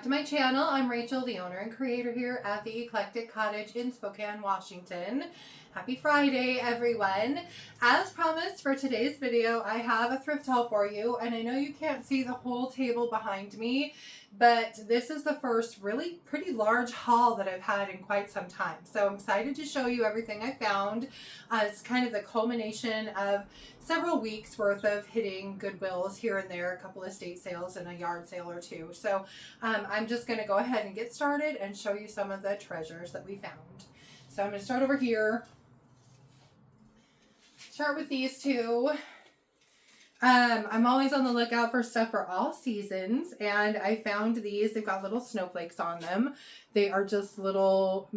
to my channel. I'm Rachel, the owner and creator here at the Eclectic Cottage in Spokane, Washington. Happy Friday, everyone. As promised for today's video, I have a thrift haul for you, and I know you can't see the whole table behind me, but this is the first really pretty large haul that I've had in quite some time. So I'm excited to show you everything I found. It's kind of the culmination of several weeks worth of hitting Goodwills here and there, a couple of estate sales and a yard sale or two. So I'm just going to go ahead and get started and show you some of the treasures that we found. So I'm going to start over here. Start with these two. I'm always on the lookout for stuff for all seasons, and I found these. They've got little snowflakes on them. They are just little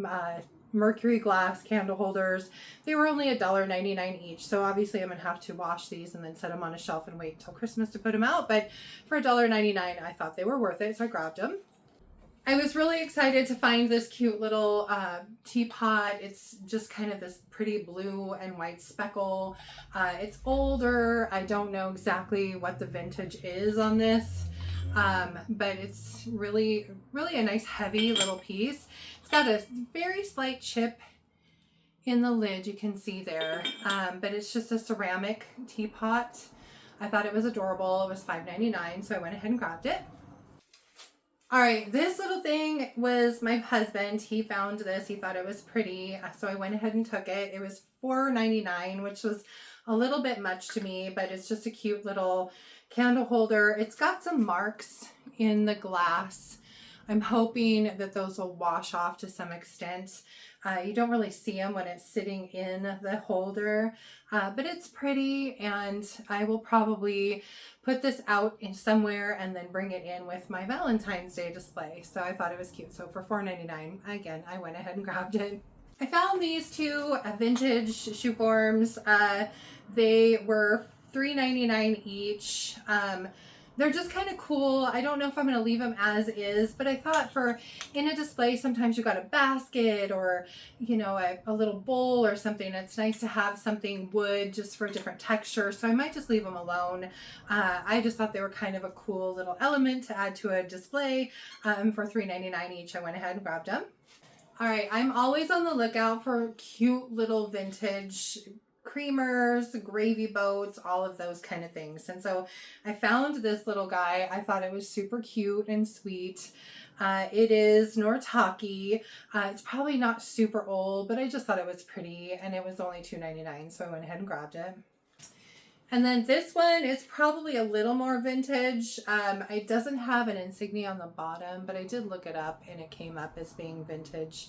mercury glass candle holders. They were only $1.99 each, so obviously I'm gonna have to wash these and then set them on a shelf and wait until Christmas to put them out, but for $1.99 I thought they were worth it, so I grabbed them. I was really excited to find this cute little teapot. It's just kind of this pretty blue and white speckle. It's older. I don't know exactly what the vintage is on this, but it's really a nice heavy little piece. It's got a very slight chip in the lid, you can see there, but it's just a ceramic teapot. I thought it was adorable. It was $5.99, so I went ahead and grabbed it. All right, this little thing was my husband. He found this. He thought it was pretty, so I went ahead and took it. It was $4.99, which was a little bit much to me, but it's just a cute little candle holder. It's got some marks in the glass. I'm hoping that those will wash off to some extent. You don't really see them when it's sitting in the holder, but it's pretty, and I will probably put this out in somewhere and then bring it in with my Valentine's Day display. So I thought it was cute. So for $4.99, again, I went ahead and grabbed it. I found these two vintage shoe forms. They were $3.99 each. They're just kind of cool. I don't know if I'm going to leave them as is, but I thought for in a display, sometimes you got a basket or, you know, a little bowl or something. It's nice to have something wood just for a different texture. So I might just leave them alone. I just thought they were kind of a cool little element to add to a display. For $3.99 each, I went ahead and grabbed them. All right, I'm always on the lookout for cute little vintage creamers, gravy boats, all of those kind of things. And so I found this little guy. I thought it was super cute and sweet. It is Novelty. It's probably not super old, but I just thought it was pretty, and it was only $2.99, so I went ahead and grabbed it. And then this one is probably a little more vintage. It doesn't have an insignia on the bottom, but I did look it up and it came up as being vintage.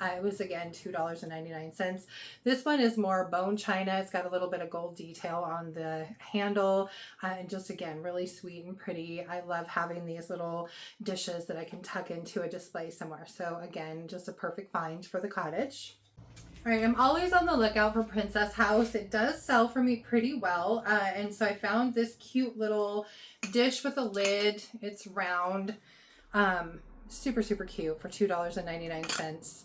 It was, again, $2.99. This one is more bone china. It's got a little bit of gold detail on the handle, and just, again, really sweet and pretty. I love having these little dishes that I can tuck into a display somewhere. So again, just a perfect find for the cottage. All right, I'm always on the lookout for Princess House. It does sell for me pretty well, and so I found this cute little dish with a lid. It's round, super cute for $2.99.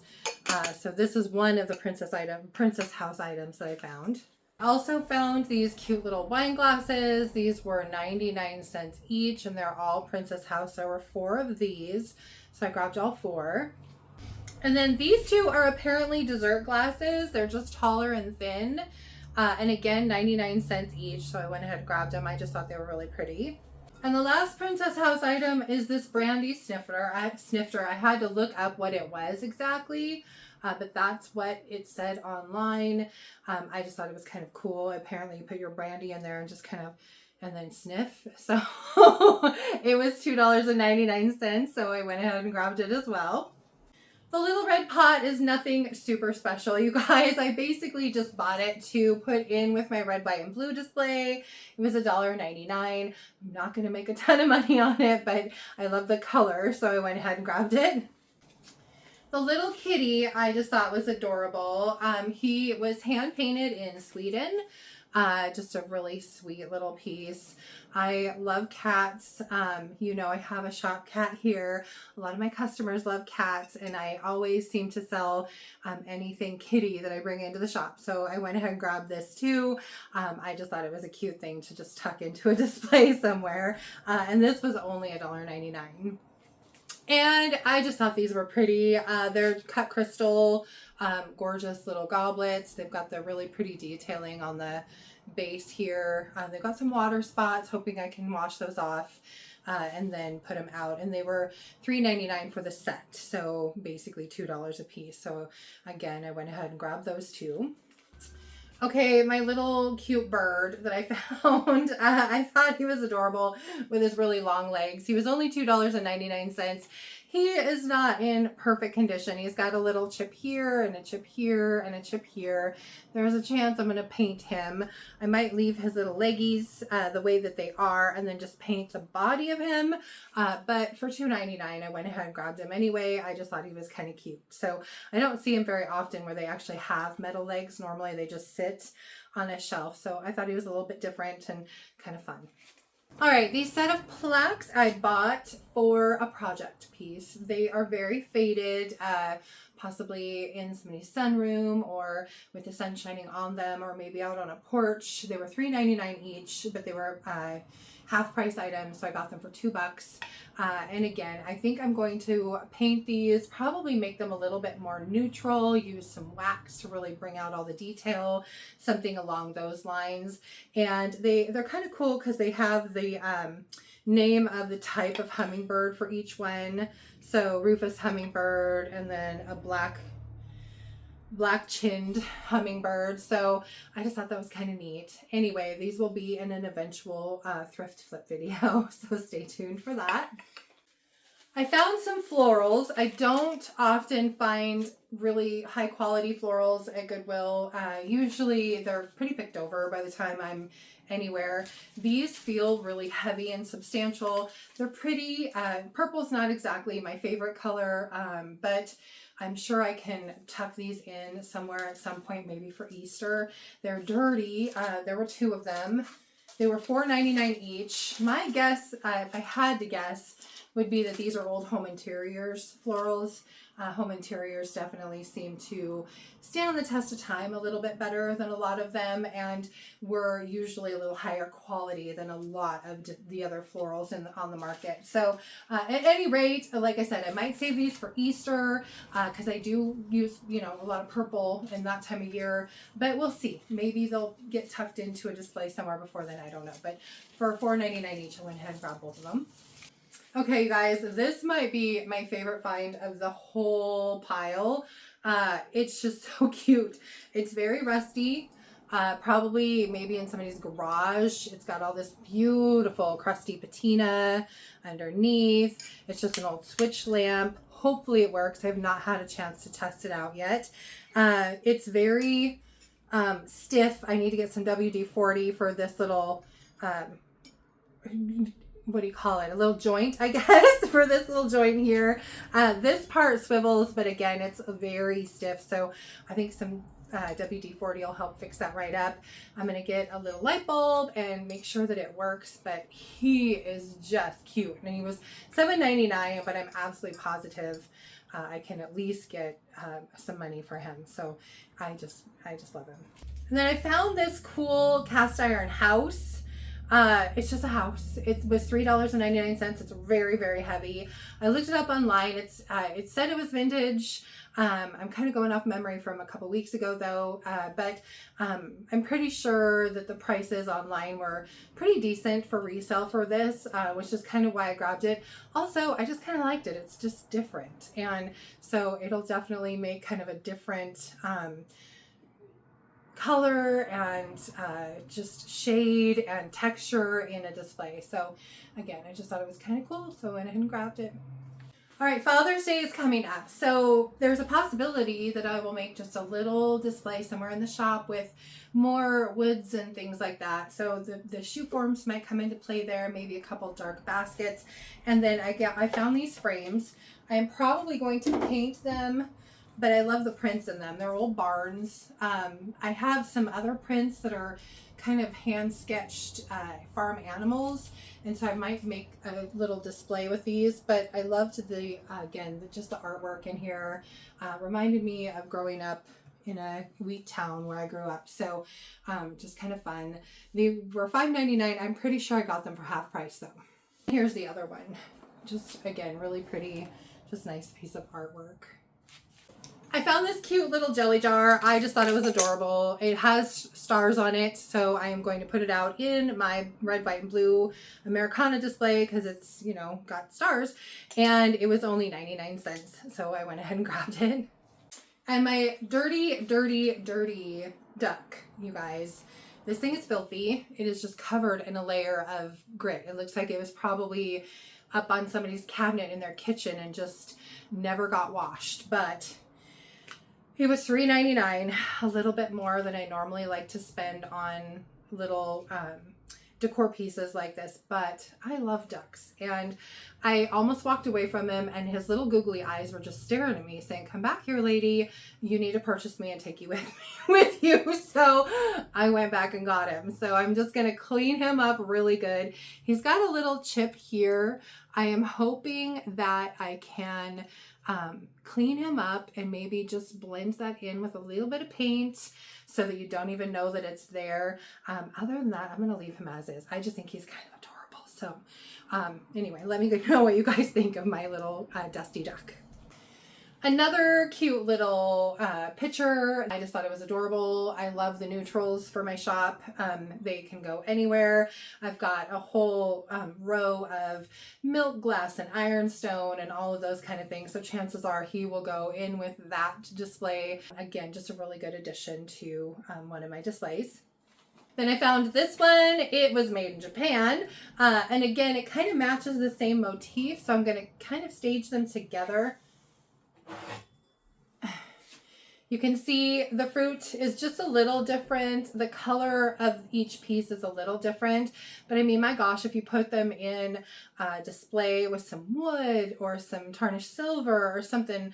So this is one of the Princess House items that I found. I also found these cute little wine glasses. These were 99 cents each, and they're all Princess House. There were 4 of these, so I grabbed all 4. And then these two are apparently dessert glasses. They're just taller and thin. And again, 99 cents each. So I went ahead and grabbed them. I just thought they were really pretty. And the last Princess House item is this brandy snifter. I had to look up what it was exactly, but that's what it said online. I just thought it was kind of cool. Apparently you put your brandy in there and just kind of and then sniff. So it was $2.99. So I went ahead and grabbed it as well. The little red pot is nothing super special, you guys. I basically just bought it to put in with my red, white, and blue display. It was $1.99. I'm not going to make a ton of money on it, but I love the color, so I went ahead and grabbed it. The little kitty I just thought was adorable. He was hand painted in Sweden. Just a really sweet little piece. I love cats. You know, I have a shop cat here. A lot of my customers love cats, and I always seem to sell anything kitty that I bring into the shop. So I went ahead and grabbed this too. I just thought it was a cute thing to just tuck into a display somewhere. And this was only $1.99. And I just thought these were pretty. They're cut crystal, gorgeous little goblets. They've got the really pretty detailing on the base here. They've got some water spots, hoping I can wash those off and then put them out. And they were $3.99 for the set, so basically $2 a piece. So again, I went ahead and grabbed those two. Okay, my little cute bird that I found, I thought he was adorable with his really long legs. He was only $2.99. He is not in perfect condition. He's got a little chip here and a chip here and a chip here. There's a chance I'm going to paint him. I might leave his little leggies the way that they are and then just paint the body of him. But for $2.99, I went ahead and grabbed him anyway. I just thought he was kind of cute. So I don't see him very often where they actually have metal legs. Normally they just sit on a shelf. So I thought he was a little bit different and kind of fun. All right, these set of plaques I bought for a project piece. They are very faded, possibly in somebody's sunroom or with the sun shining on them, or maybe out on a porch. They were $3.99 each, but they were half price items, so I got them for $2. And again, I think I'm going to paint these, probably make them a little bit more neutral, use some wax to really bring out all the detail, something along those lines. And they're kind of cool because they have the name of the type of hummingbird for each one. So Rufous hummingbird, and then a black-chinned hummingbird. So I just thought that was kind of neat. Anyway, these will be in an eventual thrift flip video, so stay tuned for that. I found some florals. I don't often find really high quality florals at Goodwill. Usually they're pretty picked over by the time I'm anywhere. These feel really heavy and substantial. They're pretty. Purple's not exactly my favorite color, but I'm sure I can tuck these in somewhere at some point, maybe for Easter. They're dirty. There were 2 of them. They were $4.99 each. My guess, if I had to guess, would be that these are old home interiors florals. Home interiors definitely seem to stand the test of time a little bit better than a lot of them, and were usually a little higher quality than a lot of the other florals on the market. So at any rate, like I said, I might save these for Easter because I do use, a lot of purple in that time of year, but we'll see. Maybe they'll get tucked into a display somewhere before then. I don't know. But for $4.99 each, I went ahead and grabbed both of them. Okay, you guys, this might be my favorite find of the whole pile. It's just so cute. It's very rusty, probably maybe in somebody's garage. It's got all this beautiful crusty patina underneath. It's just an old switch lamp. Hopefully it works. I have not had a chance to test it out yet. It's very stiff. I need to get some WD-40 for this little what do you call it? A little joint, I guess, for this little joint here. This part swivels, but again, it's very stiff. So I think some WD-40 will help fix that right up. I'm going to get a little light bulb and make sure that it works, but he is just cute. And he was $7.99, but I'm absolutely positive I can at least get some money for him. So I just love him. And then I found this cool cast iron house. It's just a house. It was $3.99. It's very, very heavy. I looked it up online. It said it was vintage. I'm kind of going off memory from a couple weeks ago though, but I'm pretty sure that the prices online were pretty decent for resale for this, which is kind of why I grabbed it. Also, I just kind of liked it. It's just different. And so it'll definitely make kind of a different color and just shade and texture in a display. So again, I just thought it was kind of cool, so I went ahead and grabbed it. All right, Father's Day is coming up, so there's a possibility that I will make just a little display somewhere in the shop with more woods and things like that. So the shoe forms might come into play there, maybe a couple dark baskets. And then I found these frames. I am probably going to paint them, but I love the prints in them. They're old barns. I have some other prints that are kind of hand-sketched farm animals, and so I might make a little display with these. But I loved just the artwork in here. Reminded me of growing up in a wheat town where I grew up. So just kind of fun. They were $5.99. I'm pretty sure I got them for half price though. Here's the other one. just, again, really pretty, just nice piece of artwork. I found this cute little jelly jar. I just thought it was adorable. It has stars on it, so I am going to put it out in my red, white, and blue Americana display because it's, you know, got stars. And it was only 99 cents, so I went ahead and grabbed it. And my dirty, dirty, dirty duck, you guys. This thing is filthy. It is just covered in a layer of grit. It looks like it was probably up on somebody's cabinet in their kitchen and just never got washed, but it was $3.99, a little bit more than I normally like to spend on little decor pieces like this, but I love ducks. And I almost walked away from him and his little googly eyes were just staring at me saying, come back here, lady. You need to purchase me and take you with you. So I went back and got him. So I'm just going to clean him up really good. He's got a little chip here. I am hoping that I can clean him up and maybe just blend that in with a little bit of paint so that you don't even know that it's there. Other than that, I'm going to leave him as is. I just think he's kind of adorable. So anyway, let me know what you guys think of my little dusty duck. Another cute little picture. I just thought it was adorable. I love the neutrals for my shop. They can go anywhere. I've got a whole row of milk glass and ironstone and all of those kind of things. So chances are he will go in with that display. Again, just a really good addition to one of my displays. Then I found this one. It was made in Japan. And again, it kind of matches the same motif. So I'm going to kind of stage them together. You can see the fruit is just a little different. The color of each piece is a little different. But I mean, my gosh, if you put them in a display with some wood or some tarnished silver or something,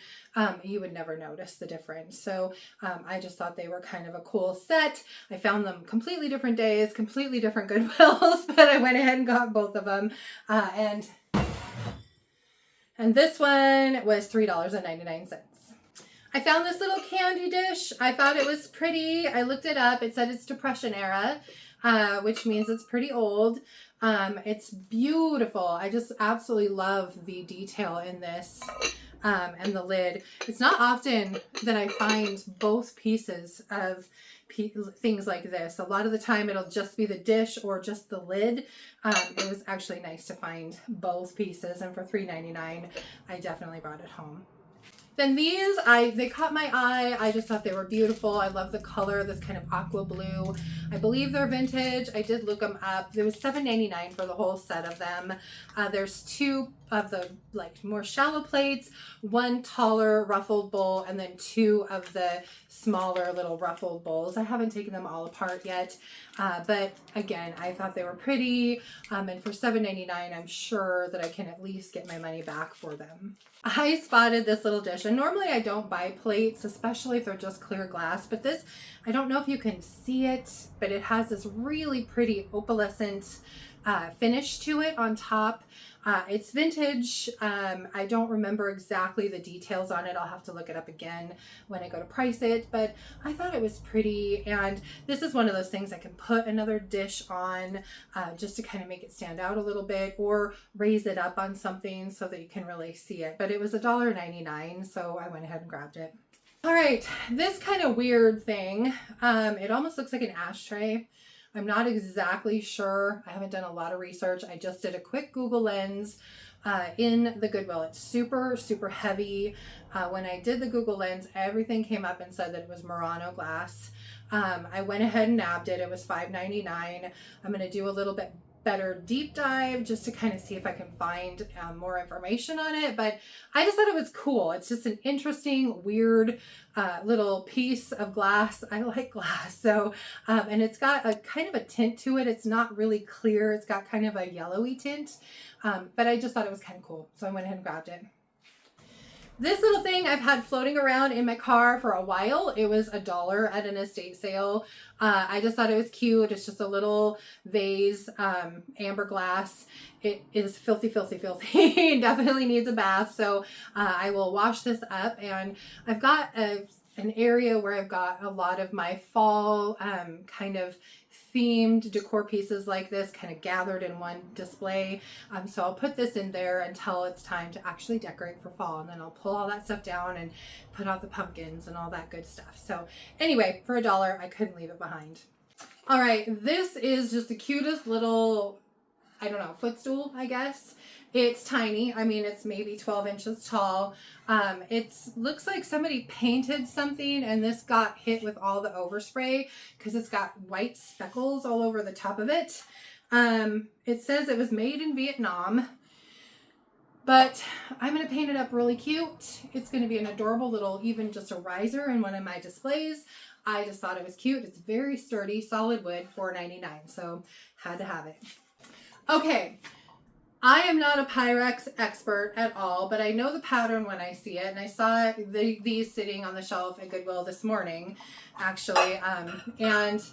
you would never notice the difference. So I just thought they were kind of a cool set. I found them completely different days, completely different Goodwills, but I went ahead and got both of them. And this one was $3.99. I found this little candy dish. I thought it was pretty. I looked it up. It said it's Depression era, which means it's pretty old. It's beautiful. I just absolutely love the detail in this and the lid. It's not often that I find both pieces of things like this. A lot of the time it'll just be the dish or just the lid. It was actually nice to find both pieces, and for $3.99 I definitely brought it home. Then these, they caught my eye. I just thought they were beautiful. I love the color, this kind of aqua blue. I believe they're vintage. I did look them up. There was $7.99 for the whole set of them. There's two of the like more shallow plates, one taller ruffled bowl, and then two of the smaller little ruffled bowls. I haven't taken them all apart yet, but again, I thought they were pretty, and for $7.99, I'm sure that I can at least get my money back for them. I spotted this little dish, and normally I don't buy plates, especially if they're just clear glass, but this, I don't know if you can see it, but it has this really pretty opalescent finish to it on top. It's vintage. I don't remember exactly the details on it. I'll have to look it up again when I go to price it, but I thought it was pretty, and this is one of those things I can put another dish on just to kind of make it stand out a little bit, or raise it up on something so that you can really see it. But it was $1.99, so I went ahead and grabbed it. All right, this kind of weird thing, it almost looks like an ashtray. I'm not exactly sure. I haven't done a lot of research. I just did a quick Google lens in the Goodwill. It's super, super heavy. When I did the Google lens, everything came up and said that it was Murano glass. I went ahead and nabbed it. It was $5.99. I'm going to do a little bit better deep dive just to kind of see if I can find more information on it, but I just thought it was cool. It's just an interesting, weird little piece of glass. I like glass, so and it's got a kind of a tint to it. It's not really clear. It's got kind of a yellowy tint, but I just thought it was kind of cool, so I went ahead and grabbed it. This little thing I've had floating around in my car for a while. It was $1 at an estate sale. I just thought it was cute. It's just a little vase, amber glass. It is filthy, filthy, filthy. It definitely needs a bath. So I will wash this up, and I've got an area where I've got a lot of my fall kind of themed decor pieces like this kind of gathered in one display. So I'll put this in there until it's time to actually decorate for fall, and then I'll pull all that stuff down and put out the pumpkins and all that good stuff. So anyway, for $1, I couldn't leave it behind. All right, this is just the cutest little, I don't know, footstool, I guess. It's tiny. I mean, it's maybe 12 inches tall. It looks like somebody painted something and this got hit with all the overspray because it's got white speckles all over the top of it. It says it was made in Vietnam, but I'm going to paint it up really cute. It's going to be an adorable little, even just a riser in one of my displays. I just thought it was cute. It's very sturdy, solid wood, $4.99. So had to have it. Okay. I am not a Pyrex expert at all, but I know the pattern when I see it. And I saw these sitting on the shelf at Goodwill this morning, actually. And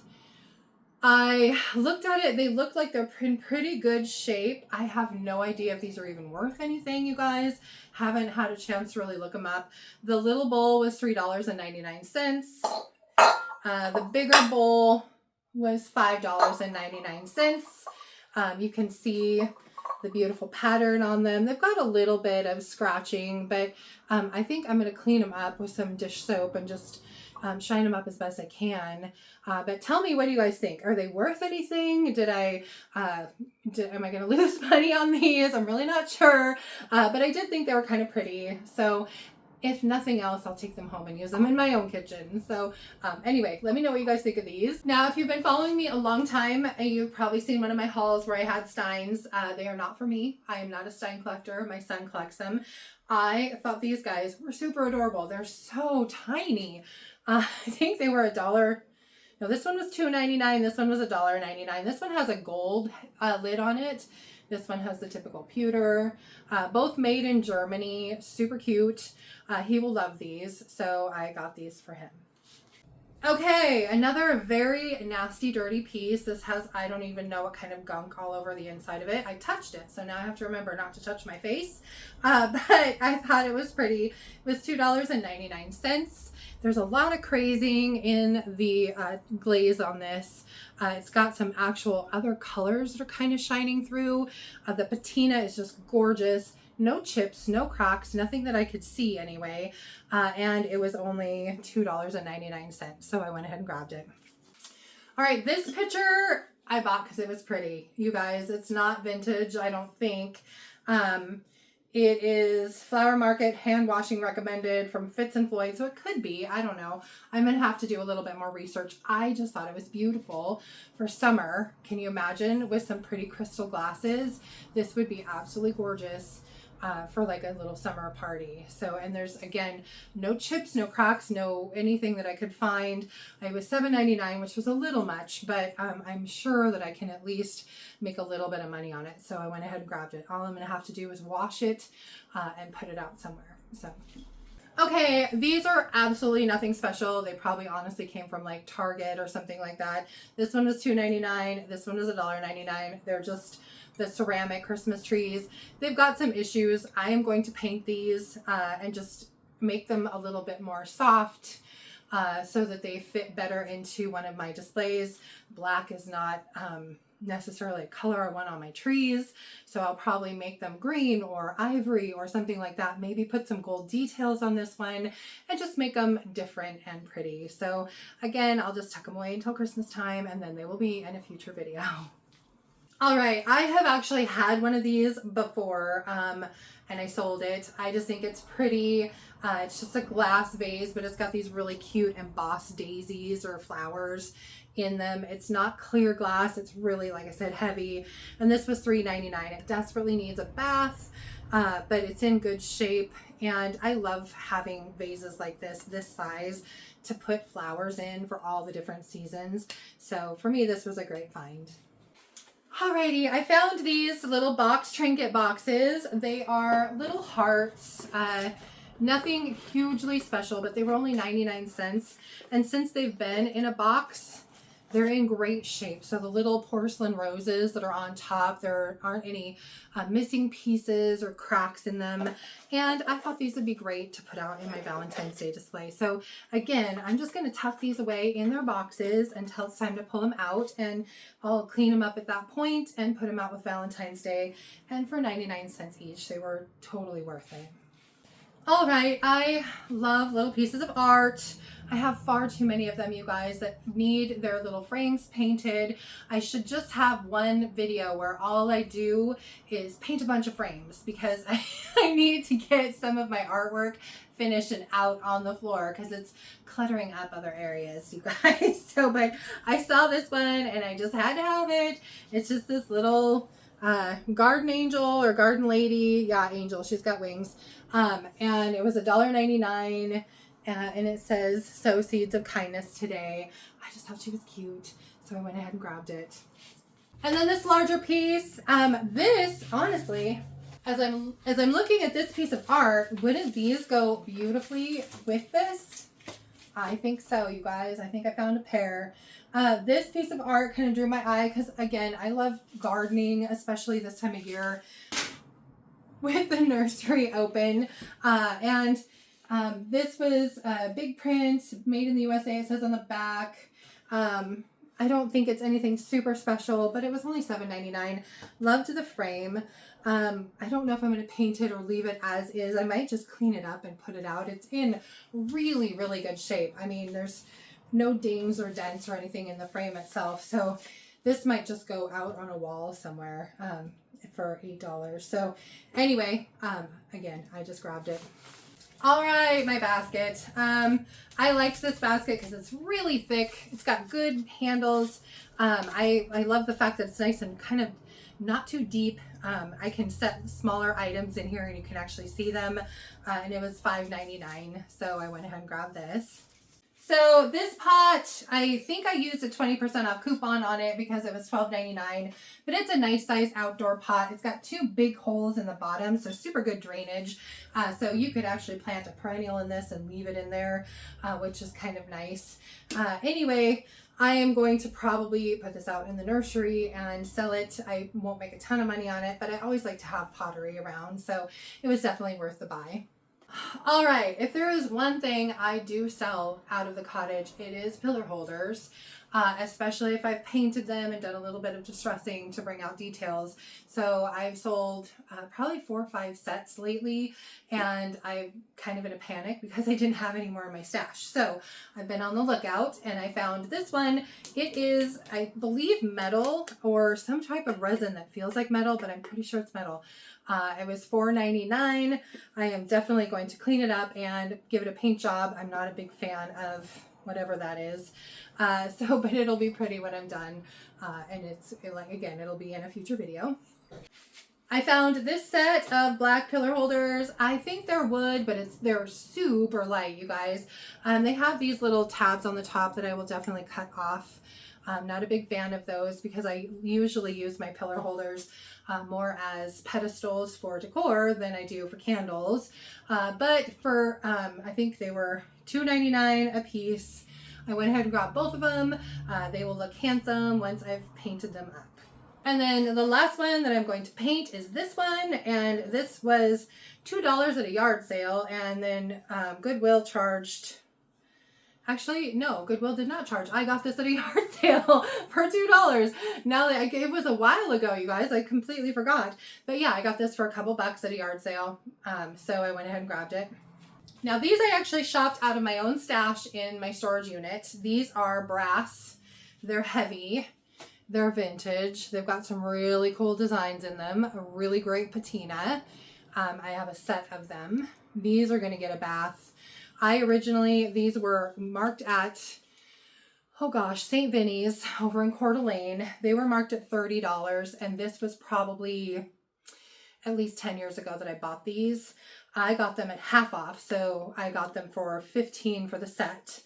I looked at it. They look like they're in pretty good shape. I have no idea if these are even worth anything, you guys. Haven't had a chance to really look them up. The little bowl was $3.99. The bigger bowl was $5.99. You can see the beautiful pattern on them. They've got a little bit of scratching, but I think I'm going to clean them up with some dish soap and just shine them up as best I can. But tell me, what do you guys think? Are they worth anything? Am I going to lose money on these? I'm really not sure. But I did think they were kind of pretty. So if nothing else, I'll take them home and use them in my own kitchen. So anyway, let me know what you guys think of these. Now, if you've been following me a long time, you've probably seen one of my hauls where I had Steins. They are not for me. I am not a Stein collector. My son collects them. I thought these guys were super adorable. They're so tiny. I think they were $1. No, this one was $2.99. This one was $1.99. This one has a gold lid on it. This one has the typical pewter. Both made in Germany. Super cute. He will love these, so I got these for him. Okay, another very nasty, dirty piece. This has, I don't even know what kind of gunk all over the inside of it. I touched it, so now I have to remember not to touch my face. But I thought it was pretty. It was $2.99. There's a lot of crazing in the glaze on this. It's got some actual other colors that are kind of shining through. The patina is just gorgeous. No chips, no cracks, nothing that I could see anyway. And it was only $2.99. So I went ahead and grabbed it. All right, this picture I bought because it was pretty. You guys, it's not vintage, I don't think. It is Flower Market hand washing recommended from Fitz and Floyd. So it could be, I don't know. I'm going to have to do a little bit more research. I just thought it was beautiful for summer. Can you imagine with some pretty crystal glasses? This would be absolutely gorgeous for like a little summer party. So, and there's again, no chips, no cracks, no anything that I could find. It was $7.99, which was a little much, but I'm sure that I can at least make a little bit of money on it. So I went ahead and grabbed it. All I'm going to have to do is wash it and put it out somewhere. So, okay, these are absolutely nothing special. They probably honestly came from like Target or something like that. This one was $2.99. This one was $1.99. They're just the ceramic Christmas trees. They've got some issues. I am going to paint these and just make them a little bit more soft so that they fit better into one of my displays. Black is not necessarily a color I want on my trees, so I'll probably make them green or ivory or something like that. Maybe put some gold details on this one and just make them different and pretty. So again, I'll just tuck them away until Christmas time and then they will be in a future video. All right, I have actually had one of these before and I sold it. I just think it's pretty. It's just a glass vase, but it's got these really cute embossed daisies or flowers in them. It's not clear glass. It's really, like I said, heavy. And this was $3.99. It desperately needs a bath, but it's in good shape. And I love having vases like this size, to put flowers in for all the different seasons. So for me, this was a great find. Alrighty, I found these little trinket boxes. They are little hearts. Nothing hugely special, but they were only 99 cents. And since they've been in a box they're in great shape. So the little porcelain roses that are on top, there aren't any missing pieces or cracks in them. And I thought these would be great to put out in my Valentine's Day display. So again, I'm just going to tuck these away in their boxes until it's time to pull them out, and I'll clean them up at that point and put them out with Valentine's Day. And for 99 cents each, they were totally worth it. All right, I love little pieces of art. I have far too many of them, you guys, that need their little frames painted. I should just have one video where all I do is paint a bunch of frames, because I need to get some of my artwork finished and out on the floor because it's cluttering up other areas, you guys. So, but I saw this one and I just had to have it. It's just this little garden angel or garden lady. Yeah, angel. She's got wings. And it was $1.99. And it says, sow seeds of kindness today. I just thought she was cute, so I went ahead and grabbed it. And then this larger piece, this, honestly, as I'm looking at this piece of art, wouldn't these go beautifully with this? I think so, you guys. I think I found a pair. This piece of art kind of drew my eye because, again, I love gardening, especially this time of year with the nursery open. This was a big print, made in the USA, it says on the back. I don't think it's anything super special, but it was only $7.99. Loved the frame. I don't know if I'm going to paint it or leave it as is. I might just clean it up and put it out. It's in really, really good shape. I mean, there's no dings or dents or anything in the frame itself. So this might just go out on a wall somewhere for $8. So anyway, again, I just grabbed it. All right, my basket. I liked this basket because it's really thick. It's got good handles. I love the fact that it's nice and kind of not too deep. I can set smaller items in here and you can actually see them. And it was $5.99. So I went ahead and grabbed this. So this pot, I think I used a 20% off coupon on it because it was $12.99, but it's a nice size outdoor pot. It's got two big holes in the bottom, so super good drainage. So you could actually plant a perennial in this and leave it in there, which is kind of nice. Anyway, I am going to probably put this out in the nursery and sell it. I won't make a ton of money on it, but I always like to have pottery around, so it was definitely worth the buy. All right, if there is one thing I do sell out of the cottage, it is pillar holders, especially if I've painted them and done a little bit of distressing to bring out details. So I've sold probably 4 or 5 sets lately, and I'm kind of in a panic because I didn't have any more in my stash. So I've been on the lookout and I found this one. It is, I believe, metal or some type of resin that feels like metal, but I'm pretty sure it's metal. It was $4.99. I am definitely going to clean it up and give it a paint job. I'm not a big fan of whatever that is. But it'll be pretty when I'm done. And again, it'll be in a future video. I found this set of black pillar holders. I think they're wood, but they're super light, you guys. They have these little tabs on the top that I will definitely cut off. I'm not a big fan of those because I usually use my pillar holders more as pedestals for decor than I do for candles. But for, I think they were $2.99 a piece. I went ahead and grabbed both of them. They will look handsome once I've painted them up. And then the last one that I'm going to paint is this one. And this was $2 at a yard sale. And then Goodwill charged... Actually, no, Goodwill did not charge. I got this at a yard sale for $2. Now that it was a while ago, you guys, I completely forgot. But yeah, I got this for a couple bucks at a yard sale. So I went ahead and grabbed it. Now these I actually shopped out of my own stash in my storage unit. These are brass. They're heavy. They're vintage. They've got some really cool designs in them. A really great patina. I have a set of them. These are going to get a bath. These were marked at, oh gosh, St. Vinny's over in Coeur d'Alene. They were marked at $30, and this was probably at least 10 years ago that I bought these. I got them at half off, so I got them for $15 for the set.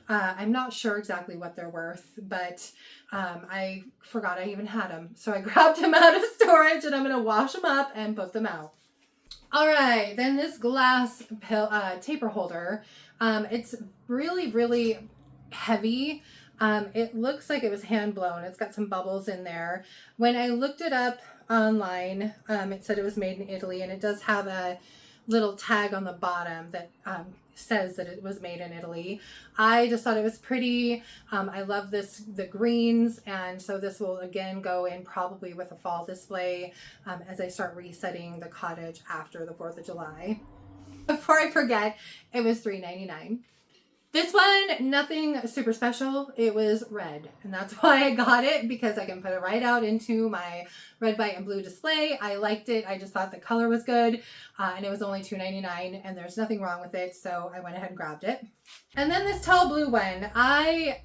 I'm not sure exactly what they're worth, but I forgot I even had them. So I grabbed them out of storage, and I'm going to wash them up and put them out. All right, then this glass taper holder, it's really, really heavy, It looks like it was hand blown. It's got some bubbles in there. When I looked it up online, it said it was made in Italy, and it does have a little tag on the bottom that says that it was made in Italy. I just thought it was pretty. I love the greens, and so this will again go in probably with a fall display as I start resetting the cottage after the 4th of July. Before I forget, it was $3.99. This one, nothing super special. It was red, and that's why I got it, because I can put it right out into my red, white, and blue display. I liked it. I just thought the color was good, and it was only $2.99, and there's nothing wrong with it, so I went ahead and grabbed it. And then this tall blue one, I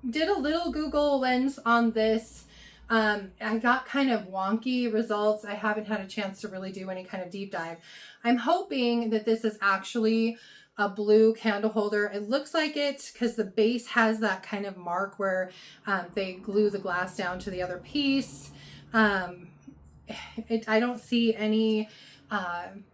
did a little Google lens on this. I got kind of wonky results. I haven't had a chance to really do any kind of deep dive. I'm hoping that this is actually a blue candle holder. It looks like it because the base has that kind of mark where they glue the glass down to the other piece. I don't see any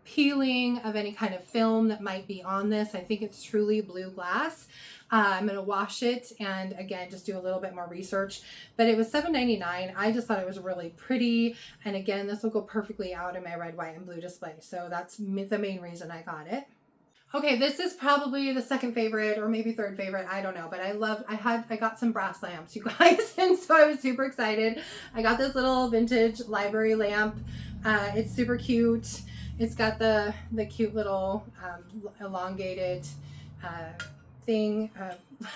peeling of any kind of film that might be on this. I think it's truly blue glass. I'm going to wash it and again just do a little bit more research, but it was $7.99. I just thought it was really pretty, and again this will go perfectly out in my red, white, and blue display, so that's the main reason I got it. Okay, this is probably the second favorite or maybe third favorite. I don't know, but I got some brass lamps, you guys, and so I was super excited. I got this little vintage library lamp. It's super cute. It's got the cute little elongated thing,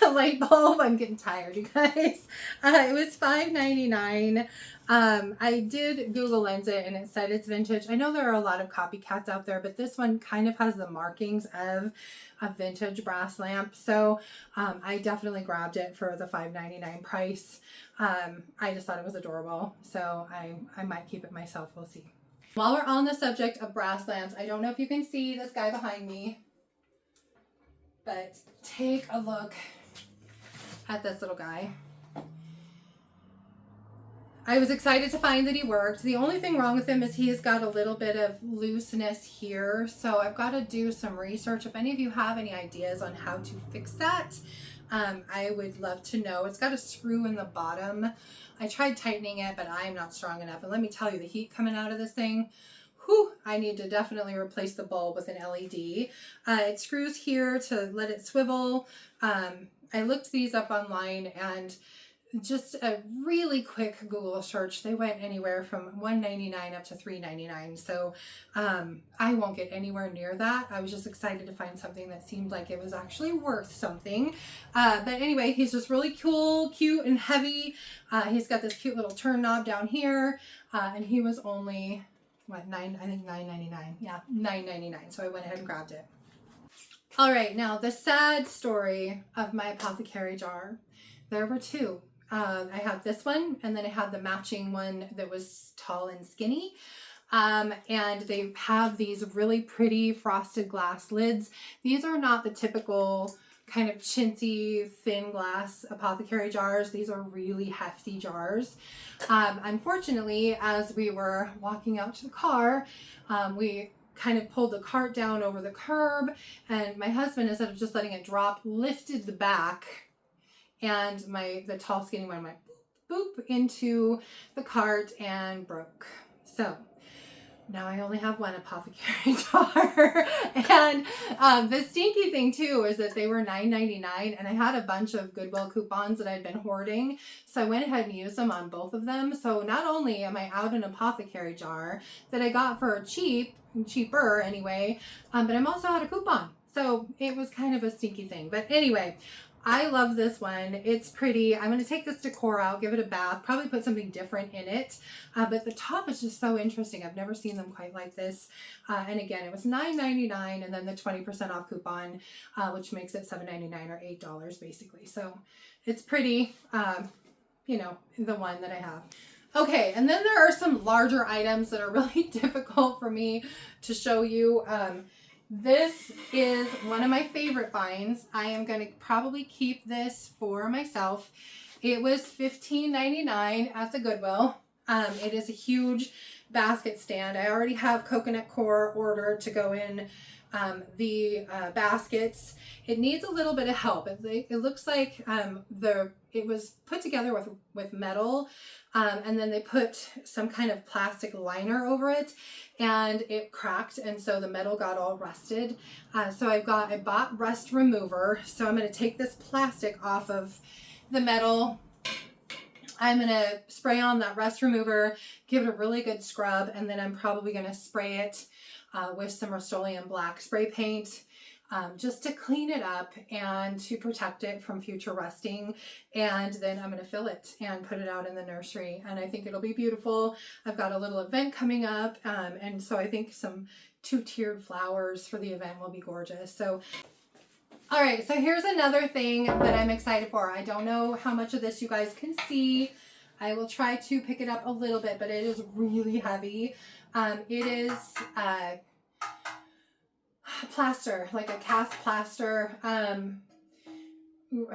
light bulb. I'm getting tired, you guys. It was $5.99. I did Google lens it and it said it's vintage. I know there are a lot of copycats out there, but this one kind of has the markings of a vintage brass lamp. So I definitely grabbed it for the $5.99 price. I just thought it was adorable. So I might keep it myself. We'll see. While we're on the subject of brass lamps, I don't know if you can see this guy behind me, but take a look at this little guy. I was excited to find that he worked. The only thing wrong with him is he's got a little bit of looseness here. So I've got to do some research. If any of you have any ideas on how to fix that, I would love to know. It's got a screw in the bottom. I tried tightening it, but I'm not strong enough. And let me tell you, the heat coming out of this thing, whew, I need to definitely replace the bulb with an LED. It screws here to let it swivel. I looked these up online, and just a really quick Google search, they went anywhere from $1.99 up to $3.99. So I won't get anywhere near that. I was just excited to find something that seemed like it was actually worth something. But anyway, he's just really cool, cute, and heavy. He's got this cute little turn knob down here, and he was only what, $9.99. Yeah, $9.99. So I went ahead and grabbed it. All right, now the sad story of my Apothecary jar. There were two. I had this one, and then I had the matching one that was tall and skinny. And they have these really pretty frosted glass lids. These are not the typical kind of chintzy, thin glass Apothecary jars. These are really hefty jars. Unfortunately, as we were walking out to the car, we kind of pulled the cart down over the curb, and my husband, instead of just letting it drop, lifted the back, and the tall skinny one went boop into the cart and broke. So now I only have one Apothecary jar. And the stinky thing too is that they were $9.99, and I had a bunch of Goodwill coupons that I'd been hoarding. So I went ahead and used them on both of them. So not only am I out an Apothecary jar that I got for cheaper anyway, but I'm also out of coupon. So it was kind of a stinky thing. But anyway, I love this one. It's pretty. I'm going to take this decor out, give it a bath, probably put something different in it. But the top is just so interesting. I've never seen them quite like this. And again, it was $9.99, and then the 20% off coupon, which makes it $7.99 or $8 basically. So it's pretty, you know, the one that I have. Okay, and then there are some larger items that are really difficult for me to show you. This is one of my favorite finds. I am going to probably keep this for myself. It was $15.99 at the Goodwill. It is a huge basket stand. I already have coconut core ordered to go in The baskets, it needs a little bit of help. It looks like it was put together with metal, and then they put some kind of plastic liner over it, and it cracked, and so the metal got all rusted. So I bought rust remover. So I'm going to take this plastic off of the metal. I'm going to spray on that rust remover, give it a really good scrub, and then I'm probably going to spray it with some Rust-Oleum black spray paint, just to clean it up and to protect it from future rusting. And then I'm going to fill it and put it out in the nursery, and I think it'll be beautiful. I've got a little event coming up, and so I think some 2-tiered flowers for the event will be gorgeous. So all right, so here's another thing that I'm excited for. I don't know how much of this you guys can see. I will try to pick it up a little bit, but it is really heavy. It is plaster, like a cast plaster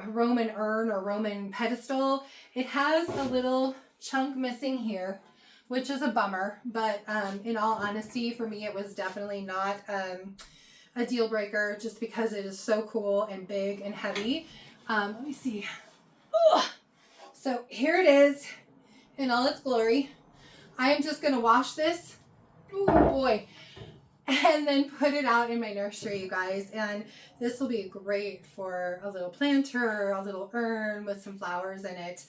Roman urn or Roman pedestal. It has a little chunk missing here, which is a bummer, but in all honesty, for me, it was definitely not a deal breaker, just because it is so cool and big and heavy. Let me see. Ooh. So here it is in all its glory. I am just gonna wash this, oh boy, and then put it out in my nursery, you guys. And this will be great for a little planter, a little urn with some flowers in it.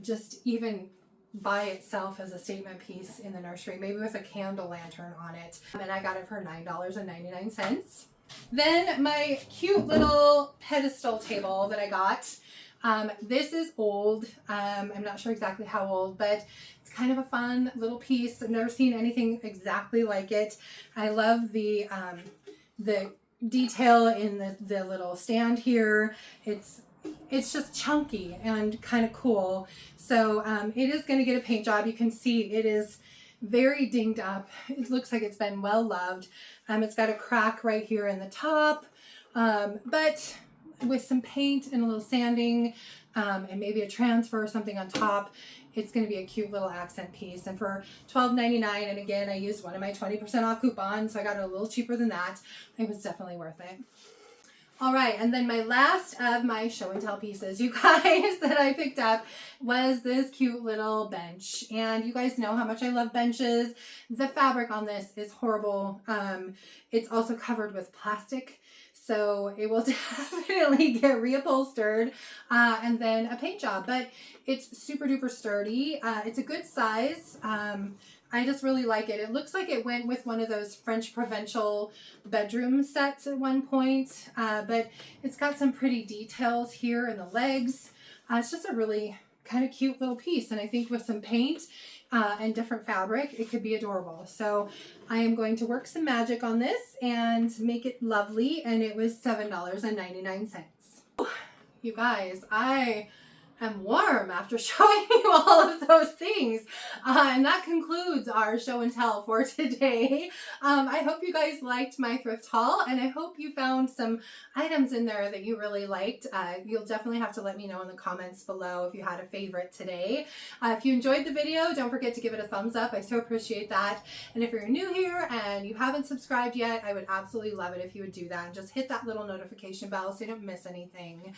Just even by itself as a statement piece in the nursery, maybe with a candle lantern on it. And I got it for $9.99. Then my cute little pedestal table that I got. This is old. I'm not sure exactly how old, but it's kind of a fun little piece. I've never seen anything exactly like it. I love the detail in the little stand here. It's just chunky and kind of cool. So it is going to get a paint job. You can see it is very dinged up. It looks like it's been well loved. It's got a crack right here in the top, but with some paint and a little sanding and maybe a transfer or something on top, it's going to be a cute little accent piece. And for $12.99, and again, I used one of my 20% off coupons, so I got it a little cheaper than that. It was definitely worth it. All right, and then my last of my show and tell pieces, you guys, that I picked up was this cute little bench. And you guys know how much I love benches. The fabric on this is horrible. It's also covered with plastic, so it will definitely get reupholstered and then a paint job. But it's super duper sturdy. It's a good size. I just really like it. It looks like it went with one of those French provincial bedroom sets at one point, but it's got some pretty details here in the legs. It's just a really kind of cute little piece, and I think with some paint and different fabric, it could be adorable. So I am going to work some magic on this and make it lovely, and it was $7.99. You guys, I am warm after showing you all of those things, and that concludes our show and tell for today. I hope you guys liked my thrift haul, and I hope you found some items in there that you really liked. You'll definitely have to let me know in the comments below if you had a favorite today. If you enjoyed the video, don't forget to give it a thumbs up. I so appreciate that. And if you're new here and you haven't subscribed yet, I would absolutely love it if you would do that, and just hit that little notification bell so you don't miss anything.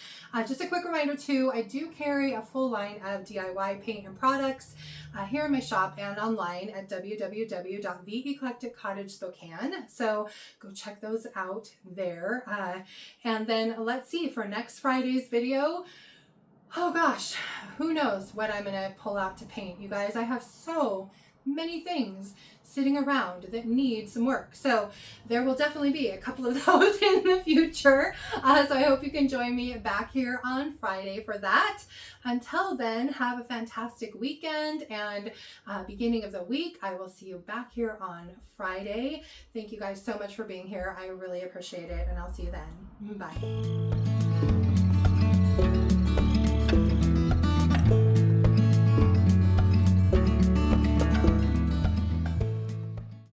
Just a quick reminder too, I do carry a full line of DIY paint and products here in my shop and online at www.theeclecticcottage.Spokane. So go check those out there. And then let's see, for next Friday's video, oh gosh, who knows what I'm gonna pull out to paint. You guys, I have so many things sitting around that need some work. So there will definitely be a couple of those in the future. So I hope you can join me back here on Friday for that. Until then, have a fantastic weekend, and beginning of the week, I will see you back here on Friday. Thank you guys so much for being here. I really appreciate it, and I'll see you then. Bye.